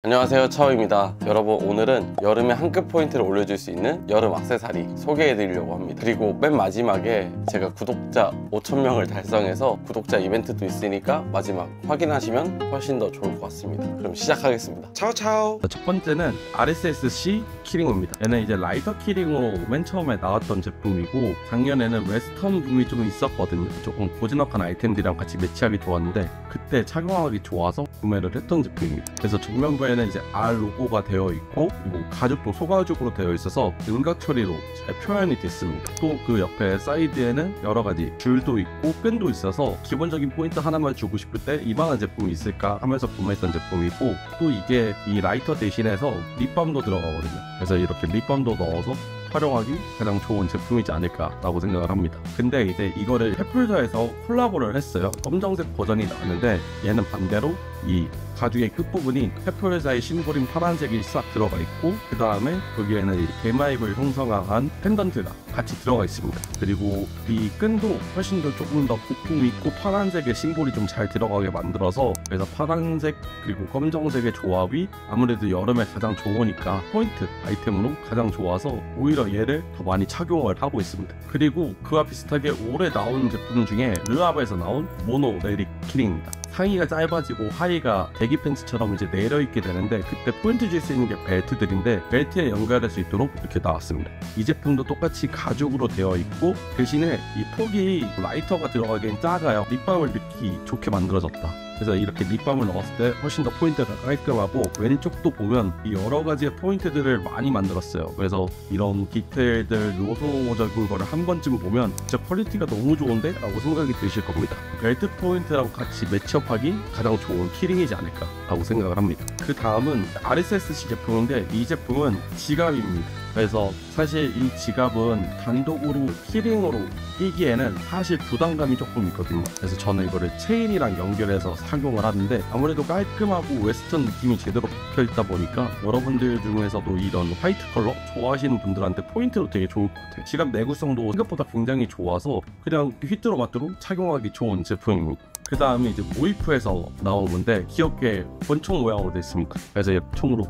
안녕하세요, 차오입니다. 여러분, 오늘은 여름에 한급 포인트를 올려줄 수 있는 여름 액세서리 소개해 드리려고 합니다. 그리고 맨 마지막에 제가 구독자 5,000명을 달성해서 구독자 이벤트도 있으니까 마지막 확인하시면 훨씬 더 좋을 것 같습니다. 그럼 시작하겠습니다. 차오차오. 첫 번째는 RSSC 키링입니다. 얘는 이제 라이터 키링으로 맨 처음에 나왔던 제품이고, 작년에는 웨스턴 붐이 좀 있었거든요. 조금 고즈넉한 아이템들이랑 같이 매치하기 좋았는데 그때 착용하기 좋아서 구매를 했던 제품입니다. 그래서 정면부에는 이제 R 로고가 되어 있고, 그리고 가죽도 소가죽으로 되어 있어서 윤곽 처리로 잘 표현이 됐습니다. 또 그 옆에 사이드에는 여러 가지 줄도 있고 끈도 있어서 기본적인 포인트 하나만 주고 싶을 때 이만한 제품이 있을까 하면서 구매했던 제품이고, 또 이게 이 라이터 대신해서 립밤도 들어가거든요. 그래서 이렇게 립밤도 넣어서 활용하기 가장 좋은 제품이지 않을까라고 생각을 합니다. 근데 이제 이거를 햇풀사에서 콜라보를 했어요. 검정색 버전이 나왔는데 얘는 반대로 이 가죽의 끝부분이 햇풀사의 심볼인 파란색이 싹 들어가 있고, 그 다음에 여기에는 대마입을 형성한 펜던트가 같이 들어가 있습니다. 그리고 이 끈도 훨씬 더 조금 더 부품 있고 파란색의 심볼이 좀 잘 들어가게 만들어서, 그래서 파란색 그리고 검정색의 조합이 아무래도 여름에 가장 좋으니까 포인트 아이템으로 가장 좋아서 오히려 얘를 더 많이 착용을 하고 있습니다. 그리고 그와 비슷하게 올해 나온 제품 중에 르압에서 나온 모노레릭 키링입니다. 상의가 짧아지고 하의가 대기 팬츠처럼 이제 내려있게 되는데, 그때 포인트 줄 수 있는 게 벨트들인데 벨트에 연결할 수 있도록 이렇게 나왔습니다. 이 제품도 똑같이 가죽으로 되어 있고, 대신에 이 폭이 라이터가 들어가기엔 작아요. 립밤을 넣기 좋게 만들어졌다. 그래서 이렇게 립밤을 넣었을 때 훨씬 더 포인트가 깔끔하고, 왼쪽도 보면 여러 가지의 포인트들을 많이 만들었어요. 그래서 이런 디테일들, 요소적인 거를 한 번쯤 보면 진짜 퀄리티가 너무 좋은데? 라고 생각이 드실 겁니다. 벨트 포인트랑 같이 매치업하기 가장 좋은 키링이지 않을까 라고 생각을 합니다. 그 다음은 RSSC 제품인데, 이 제품은 지갑입니다. 그래서 사실 이 지갑은 단독으로 키링으로 끼기에는 사실 부담감이 조금 있거든요. 그래서 저는 이거를 체인이랑 연결해서 착용을 하는데, 아무래도 깔끔하고 웨스턴 느낌이 제대로 박혀있다 보니까 여러분들 중에서도 이런 화이트 컬러 좋아하시는 분들한테 포인트로 되게 좋을 것 같아요. 지갑 내구성도 생각보다 굉장히 좋아서 그냥 휘뚜루마뚜루 착용하기 좋은 제품입니다. 그 다음에 이제 모이프에서 나온 건데, 귀엽게 권총 모양으로 되어 있습니다. 그래서 얘 총으로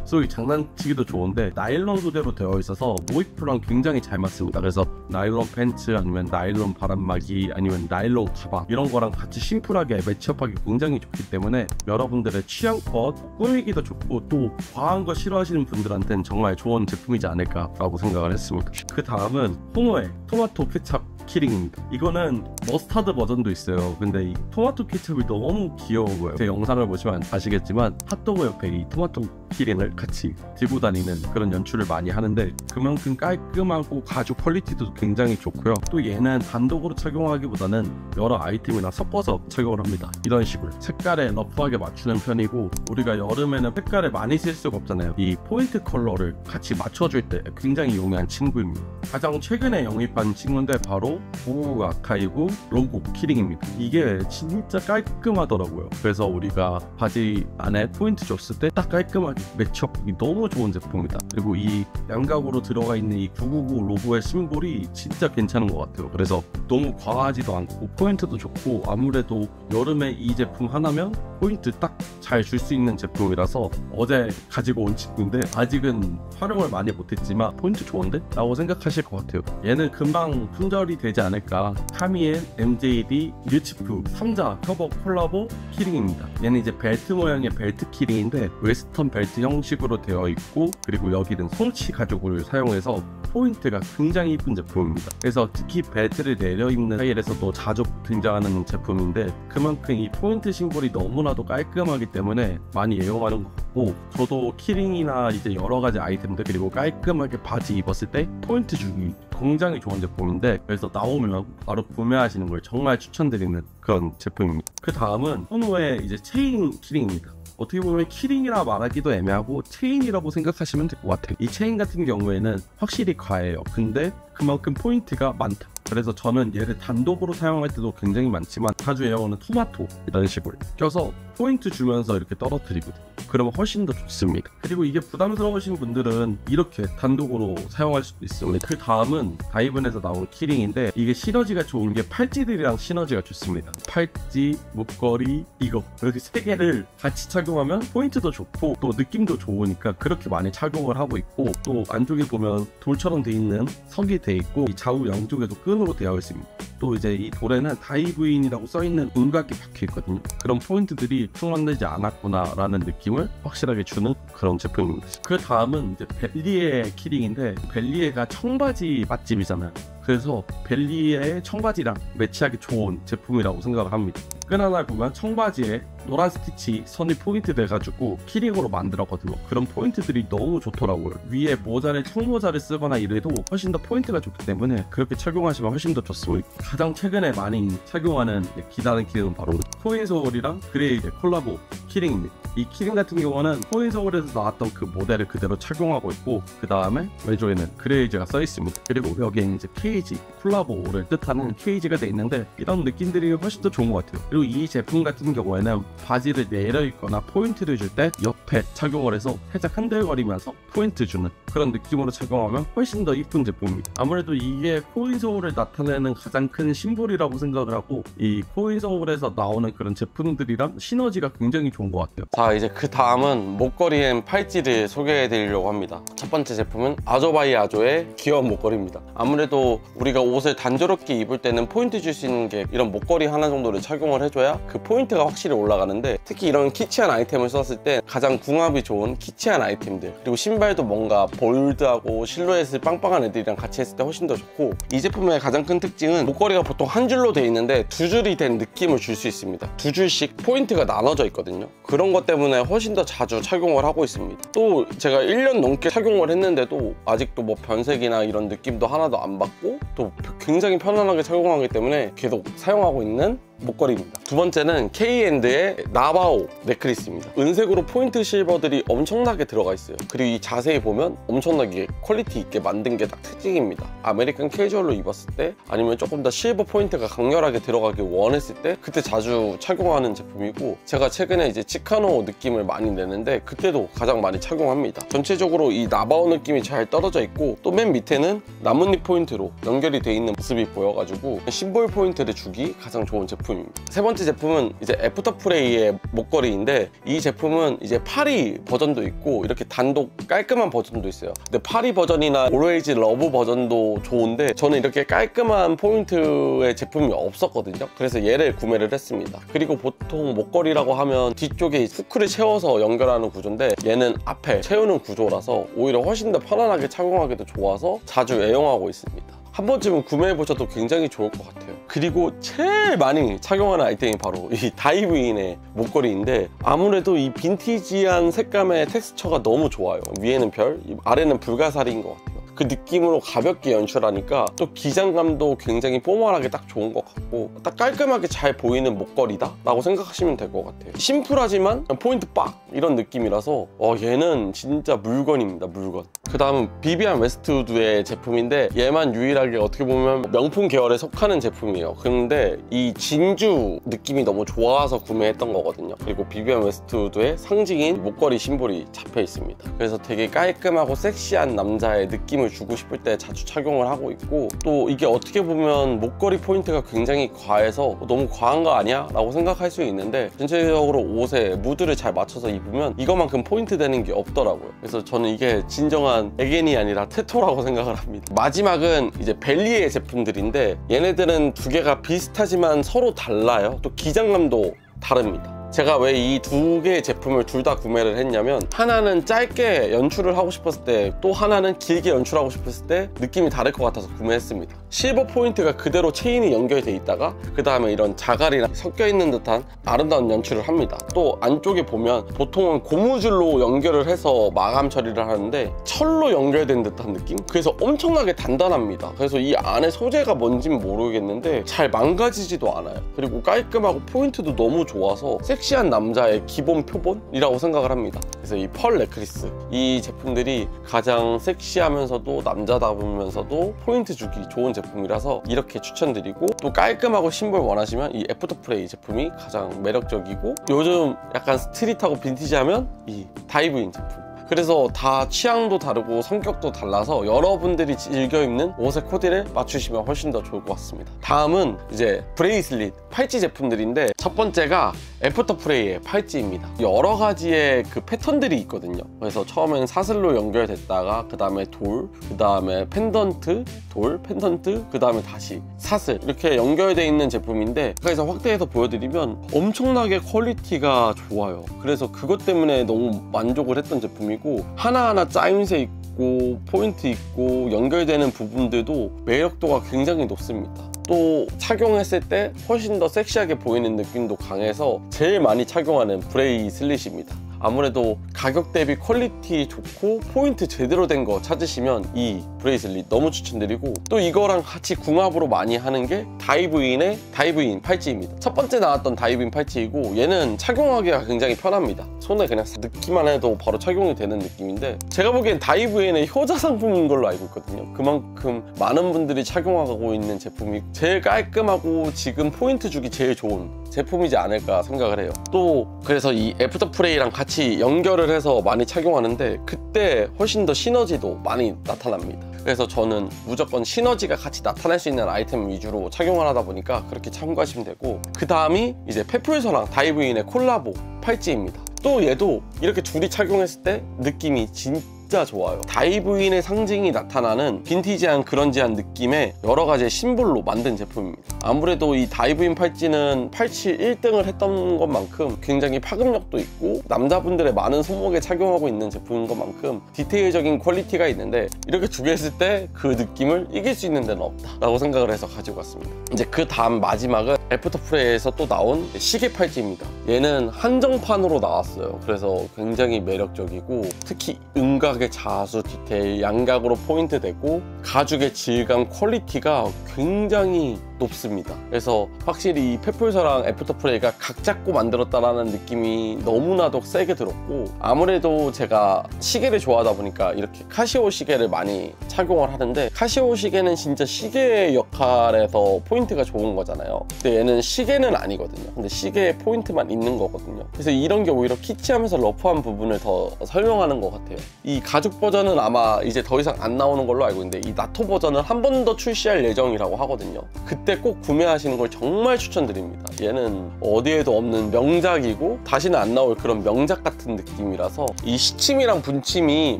쏘기 장난치기도 좋은데 나일론 소재로 되어 있어서 모이프랑 굉장히 잘 맞습니다. 그래서 나일론 팬츠 아니면 나일론 바람막이 아니면 나일론 가방 이런 거랑 같이 심플하게 매치업하기 굉장히 좋기 때문에 여러분들의 취향껏 꾸미기도 좋고, 또 과한 거 싫어하시는 분들한테는 정말 좋은 제품이지 않을까라고 생각을 했습니다. 그 다음은 호노의 토마토 케찹 키링입니다. 이거는 머스타드 버전도 있어요. 근데 이 토마토 케첩이 너무 귀여워요. 제 영상을 보시면 아시겠지만 핫도그 옆에 이 토마토 키링을 같이 들고 다니는 그런 연출을 많이 하는데, 그만큼 깔끔하고 가죽 퀄리티도 굉장히 좋고요. 또 얘는 단독으로 착용하기보다는 여러 아이템이나 섞어서 착용을 합니다. 이런 식으로 색깔에 러프하게 맞추는 편이고, 우리가 여름에는 색깔을 많이 쓸 수가 없잖아요. 이 포인트 컬러를 같이 맞춰줄 때 굉장히 용이한 친구입니다. 가장 최근에 영입한 친구인데 바로 고구가 아카이브 로고 키링입니다. 이게 진짜 깔끔하더라고요. 그래서 우리가 바지 안에 포인트 줬을 때 딱 깔끔하게 매치업이 너무 좋은 제품입니다. 그리고 이 양각으로 들어가 있는 이 999 로고의 심볼이 진짜 괜찮은 것 같아요. 그래서 너무 과하지도 않고 포인트도 좋고, 아무래도 여름에 이 제품 하나면 포인트 딱 잘 줄 수 있는 제품이라서 어제 가지고 온 친구인데, 아직은 활용을 많이 못했지만 포인트 좋은데? 라고 생각하실 것 같아요. 얘는 금방 품절이 되지 않을까. 카미엔 MJD 뉴치프 3자 협업 콜라보 키링입니다. 얘는 이제 벨트 모양의 벨트 키링인데 웨스턴 벨트 형식으로 되어 있고, 그리고 여기는 송치 가죽을 사용해서 포인트가 굉장히 이쁜 제품입니다. 그래서 특히 벨트를 내려입는 스타일에서도 자주 등장하는 제품인데, 그만큼 이 포인트 심볼이 너무나도 깔끔하기 때문에 많이 애용하는 것 같고, 저도 키링이나 이제 여러 가지 아이템들 그리고 깔끔하게 바지 입었을 때 포인트 주기 굉장히 좋은 제품인데, 그래서 나오면 바로 구매하시는 걸 정말 추천드리는 그런 제품입니다. 그 다음은 호노의 이제 체인 키링입니다. 어떻게 보면 키링이라 말하기도 애매하고 체인이라고 생각하시면 될 것 같아요. 이 체인 같은 경우에는 확실히 과해요. 근데 그만큼 포인트가 많다. 그래서 저는 얘를 단독으로 사용할 때도 굉장히 많지만 자주 애용하는 토마토 이런 식으로 껴서 포인트 주면서 이렇게 떨어뜨리거든요. 그러면 훨씬 더 좋습니다. 그리고 이게 부담스러우신 분들은 이렇게 단독으로 사용할 수도 있습니다. 그 다음은 다이븐에서 나온 키링인데 이게 시너지가 좋은 게 팔찌들이랑 시너지가 좋습니다. 팔찌, 목걸이, 이거 이렇게 세 개를 같이 착용하면 포인트도 좋고 또 느낌도 좋으니까 그렇게 많이 착용을 하고 있고, 또 안쪽에 보면 돌처럼 돼 있는 석이 돼 있고 이 좌우 양쪽에도 끈으로 되어 있습니다. 또 이제 이 돌에는 다이브인이라고 써있는 은각이 박혀 있거든요. 그런 포인트들이 충만되지 않았구나 라는 느낌을 확실하게 주는 그런 제품입니다. 그 다음은 이제 벨리에 키링인데, 벨리에가 청바지 맛집이잖아요. 그래서 벨리에 청바지랑 매치하기 좋은 제품이라고 생각을 합니다. 끈 하나 보면 청바지에 노란 스티치 선이 포인트 돼가지고 키링으로 만들었거든요. 그런 포인트들이 너무 좋더라고요. 위에 모자를 청모자를 쓰거나 이래도 훨씬 더 포인트가 좋기 때문에 그렇게 착용하시면 훨씬 더 좋습니다. 가장 최근에 많이 착용하는 기다는 키링은 바로 코인소울이랑 그레이의 콜라보 키링입니다. 이 키링 같은 경우는 코인소울에서 나왔던 그 모델을 그대로 착용하고 있고, 그 다음에 왼쪽에는 그레이즈가 써 있습니다. 그리고 여기에 이제 케이지, 콜라보를 뜻하는 케이지가 돼 있는데 이런 느낌들이 훨씬 더 좋은 것 같아요. 그리고 이 제품 같은 경우에는 바지를 내려 입거나 포인트를 줄 때 옆에 착용을 해서 살짝 흔들거리면서 포인트 주는 그런 느낌으로 착용하면 훨씬 더 이쁜 제품입니다. 아무래도 이게 코인소울을 나타내는 가장 큰 심볼이라고 생각을 하고, 이 코인소울에서 나오는 그런 제품들이랑 시너지가 굉장히 좋은 것 같아요. 자, 이제 그 다음은 목걸이 앤 팔찌를 소개해 드리려고 합니다. 첫 번째 제품은 아조바이 아조의 귀여운 목걸이입니다. 아무래도 우리가 옷을 단조롭게 입을 때는 포인트 줄 수 있는 게 이런 목걸이 하나 정도를 착용을 해줘야 그 포인트가 확실히 올라가는데, 특히 이런 키치한 아이템을 썼을 때 가장 궁합이 좋은 키치한 아이템들, 그리고 신발도 뭔가 볼드하고 실루엣을 빵빵한 애들이랑 같이 했을 때 훨씬 더 좋고, 이 제품의 가장 큰 특징은 목걸이가 보통 한 줄로 되어 있는데 두 줄이 된 느낌을 줄 수 있습니다. 두 줄씩 포인트가 나눠져 있거든요. 그런 것 때문에 훨씬 더 자주 착용을 하고 있습니다. 또 제가 1년 넘게 착용을 했는데도 아직도 뭐 변색이나 이런 느낌도 하나도 안 받고 또 굉장히 편안하게 착용하기 때문에 계속 사용하고 있는 목걸이입니다. 두 번째는 K&의 나바오 넥클리스입니다. 은색으로 포인트 실버들이 엄청나게 들어가 있어요. 그리고 이 자세히 보면 엄청나게 퀄리티 있게 만든 게 딱 특징입니다. 아메리칸 캐주얼로 입었을 때, 아니면 조금 더 실버 포인트가 강렬하게 들어가길 원했을 때 그때 자주 착용하는 제품이고, 제가 최근에 이제 치카노 느낌을 많이 내는데 그때도 가장 많이 착용합니다. 전체적으로 이 나바오 느낌이 잘 떨어져 있고, 또 맨 밑에는 나뭇잎 포인트로 연결이 돼 있는 모습이 보여가지고 심볼 포인트를 주기 가장 좋은 제품입니다. 세 번째 제품은 이제 애프터프레이의 목걸이인데, 이 제품은 이제 파리 버전도 있고 이렇게 단독 깔끔한 버전도 있어요. 근데 파리 버전이나 올웨이즈 러브 버전도 좋은데 저는 이렇게 깔끔한 포인트의 제품이 없었거든요. 그래서 얘를 구매를 했습니다. 그리고 보통 목걸이라고 하면 뒤쪽에 후크를 채워서 연결하는 구조인데, 얘는 앞에 채우는 구조라서 오히려 훨씬 더 편안하게 착용하기도 좋아서 자주 애용하고 있습니다. 한 번쯤은 구매해보셔도 굉장히 좋을 것 같아요. 그리고 제일 많이 착용하는 아이템이 바로 이 다이브인의 목걸이인데, 아무래도 이 빈티지한 색감의 텍스처가 너무 좋아요. 위에는 별, 아래는 불가사리인 것 같아요. 그 느낌으로 가볍게 연출하니까 또 기장감도 굉장히 포멀하게 딱 좋은 것 같고, 딱 깔끔하게 잘 보이는 목걸이다 라고 생각하시면 될 것 같아요. 심플하지만 포인트 빡 이런 느낌이라서 얘는 진짜 물건입니다. 물건. 그 다음은 비비안 웨스트우드의 제품인데, 얘만 유일하게 어떻게 보면 명품 계열에 속하는 제품이에요. 근데 이 진주 느낌이 너무 좋아서 구매했던 거거든요. 그리고 비비안 웨스트우드의 상징인 목걸이 심볼이 잡혀 있습니다. 그래서 되게 깔끔하고 섹시한 남자의 느낌을 주고 싶을 때 자주 착용을 하고 있고, 또 이게 어떻게 보면 목걸이 포인트가 굉장히 과해서 너무 과한 거 아니야? 라고 생각할 수 있는데, 전체적으로 옷에 무드를 잘 맞춰서 입으면 이것만큼 포인트 되는 게 없더라고요. 그래서 저는 이게 진정한 에겐이 아니라 테토라고 생각을 합니다. 마지막은 이제 벨리의 제품들인데, 얘네들은 두 개가 비슷하지만 서로 달라요. 또 기장감도 다릅니다. 제가 왜 이 두 개의 제품을 둘 다 구매를 했냐면, 하나는 짧게 연출을 하고 싶었을 때, 또 하나는 길게 연출하고 싶었을 때 느낌이 다를 것 같아서 구매했습니다. 실버 포인트가 그대로 체인이 연결돼 있다가 그 다음에 이런 자갈이랑 섞여 있는 듯한 아름다운 연출을 합니다. 또 안쪽에 보면 보통은 고무줄로 연결을 해서 마감 처리를 하는데 철로 연결된 듯한 느낌? 그래서 엄청나게 단단합니다. 그래서 이 안에 소재가 뭔진 모르겠는데 잘 망가지지도 않아요. 그리고 깔끔하고 포인트도 너무 좋아서 섹시한 남자의 기본 표본이라고 생각을 합니다. 그래서 이 펄 네크리스, 이 제품들이 가장 섹시하면서도 남자다우면서도 포인트 주기 좋은 제품이라서 이렇게 추천드리고, 또 깔끔하고 심볼 원하시면 이 애프터프레이 제품이 가장 매력적이고, 요즘 약간 스트릿하고 빈티지하면 이 다이브인 제품. 그래서 다 취향도 다르고 성격도 달라서 여러분들이 즐겨 입는 옷의 코디를 맞추시면 훨씬 더 좋을 것 같습니다. 다음은 이제 브레이슬릿, 팔찌 제품들인데, 첫 번째가 애프터프레이의 팔찌입니다. 여러 가지의 그 패턴들이 있거든요. 그래서 처음엔 사슬로 연결됐다가 그 다음에 돌, 그 다음에 펜던트, 돌, 펜던트, 그 다음에 다시 사슬, 이렇게 연결되어 있는 제품인데, 가까이서 확대해서 보여드리면 엄청나게 퀄리티가 좋아요. 그래서 그것 때문에 너무 만족을 했던 제품이고, 하나하나 짜임새 있고 포인트 있고 연결되는 부분들도 매력도가 굉장히 높습니다. 또 착용했을 때 훨씬 더 섹시하게 보이는 느낌도 강해서 제일 많이 착용하는 브레이슬릿입니다. 아무래도 가격 대비 퀄리티 좋고 포인트 제대로 된 거 찾으시면 이 브레이슬릿 너무 추천드리고, 또 이거랑 같이 궁합으로 많이 하는 게 다이브인의 다이브인 팔찌입니다. 첫 번째 나왔던 다이브인 팔찌이고, 얘는 착용하기가 굉장히 편합니다. 손에 그냥 넣기만 해도 바로 착용이 되는 느낌인데, 제가 보기엔 다이브인의 효자 상품인 걸로 알고 있거든요. 그만큼 많은 분들이 착용하고 있는 제품이 제일 깔끔하고 지금 포인트 주기 제일 좋은 제품이지 않을까 생각을 해요. 또 그래서 이 애프터프레이랑 같이 연결을 해서 많이 착용하는데, 그때 훨씬 더 시너지도 많이 나타납니다. 그래서 저는 무조건 시너지가 같이 나타날 수 있는 아이템 위주로 착용을 하다 보니까 그렇게 참고하시면 되고, 그 다음이 이제 페플서랑 다이브인의 콜라보 팔찌입니다. 또 얘도 이렇게 둘이 착용했을 때 느낌이 진짜 좋아요. 다이브인의 상징이 나타나는 빈티지한 그런지한 느낌의 여러 가지의 심볼로 만든 제품입니다. 아무래도 이 다이브인 팔찌는 팔찌 1등을 했던 것만큼 굉장히 파급력도 있고 남자분들의 많은 손목에 착용하고 있는 제품인 것만큼 디테일적인 퀄리티가 있는데, 이렇게 두 개 했을 때 그 느낌을 이길 수 있는 데는 없다 라고 생각을 해서 가지고 왔습니다. 이제 그 다음 마지막은 애프터프레이에서 또 나온 시계 팔찌입니다. 얘는 한정판으로 나왔어요. 그래서 굉장히 매력적이고, 특히 음각의 자수 디테일, 양각으로 포인트 되고 가죽의 질감 퀄리티가 굉장히 높습니다. 그래서 확실히 이 페플서랑 애프터프레이가 각 잡고 만들었다라는 느낌이 너무나도 세게 들었고, 아무래도 제가 시계를 좋아하다 보니까 이렇게 카시오 시계를 많이 착용을 하는데, 카시오 시계는 진짜 시계의 역할에서 포인트가 좋은 거잖아요. 근데 얘는 시계는 아니거든요. 근데 시계에 포인트만 있는 거거든요. 그래서 이런 게 오히려 키치하면서 러프한 부분을 더 설명하는 것 같아요. 이 가죽 버전은 아마 이제 더 이상 안 나오는 걸로 알고 있는데, 이 나토 버전은 한 번 더 출시할 예정이라고 하거든요. 그때 꼭 구매하시는 걸 정말 추천드립니다. 얘는 어디에도 없는 명작이고 다시는 안 나올 그런 명작 같은 느낌이라서, 이 시침이랑 분침이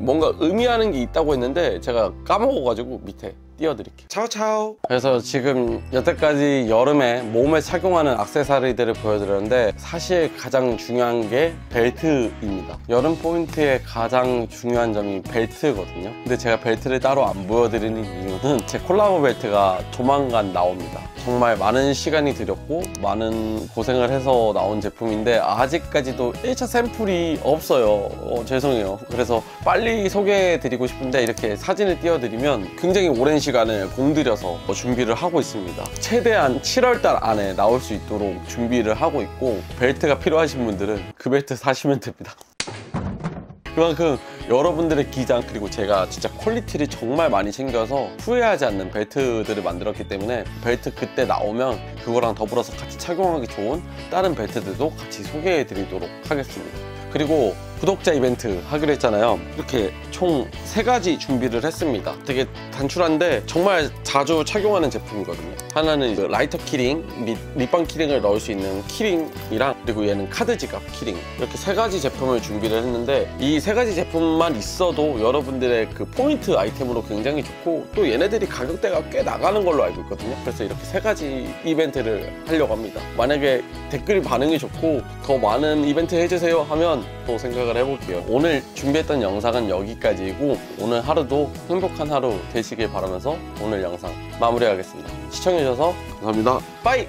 뭔가 의미하는 게 있다고 했는데 제가 까먹어가지고 밑에 띄워드릴게요. 차오차오. 그래서 지금 여태까지 여름에 몸에 착용하는 액세서리들을 보여드렸는데, 사실 가장 중요한 게 벨트입니다. 여름 포인트의 가장 중요한 점이 벨트거든요. 근데 제가 벨트를 따로 안 보여드리는 이유는 제 콜라보 벨트가 조만간 나옵니다. 정말 많은 시간이 들였고 많은 고생을 해서 나온 제품인데 아직까지도 1차 샘플이 없어요. 죄송해요. 그래서 빨리 소개해드리고 싶은데 이렇게 사진을 띄워드리면 굉장히 오랜 시간을 공들여서 준비를 하고 있습니다. 최대한 7월달 안에 나올 수 있도록 준비를 하고 있고, 벨트가 필요하신 분들은 그 벨트 사시면 됩니다. 그만큼 여러분들의 기장, 그리고 제가 진짜 퀄리티를 정말 많이 챙겨서 후회하지 않는 벨트들을 만들었기 때문에, 벨트 그때 나오면 그거랑 더불어서 같이 착용하기 좋은 다른 벨트들도 같이 소개해 드리도록 하겠습니다. 그리고 구독자 이벤트 하기로 했잖아요. 이렇게 총 3가지 준비를 했습니다. 되게 단출한데 정말 자주 착용하는 제품이거든요. 하나는 이제 라이터 키링 및 립밤 키링을 넣을 수 있는 키링이랑, 그리고 얘는 카드 지갑 키링, 이렇게 3가지 제품을 준비를 했는데, 이 3가지 제품만 있어도 여러분들의 그 포인트 아이템으로 굉장히 좋고, 또 얘네들이 가격대가 꽤 나가는 걸로 알고 있거든요. 그래서 이렇게 3가지 이벤트를 하려고 합니다. 만약에 댓글 반응이 좋고 더 많은 이벤트 해주세요 하면 또 생각을 해볼게요. 오늘 준비했던 영상은 여기까지이고, 오늘 하루도 행복한 하루 되시길 바라면서 오늘 영상 마무리하겠습니다. 시청해주셔서 감사합니다. 빠이!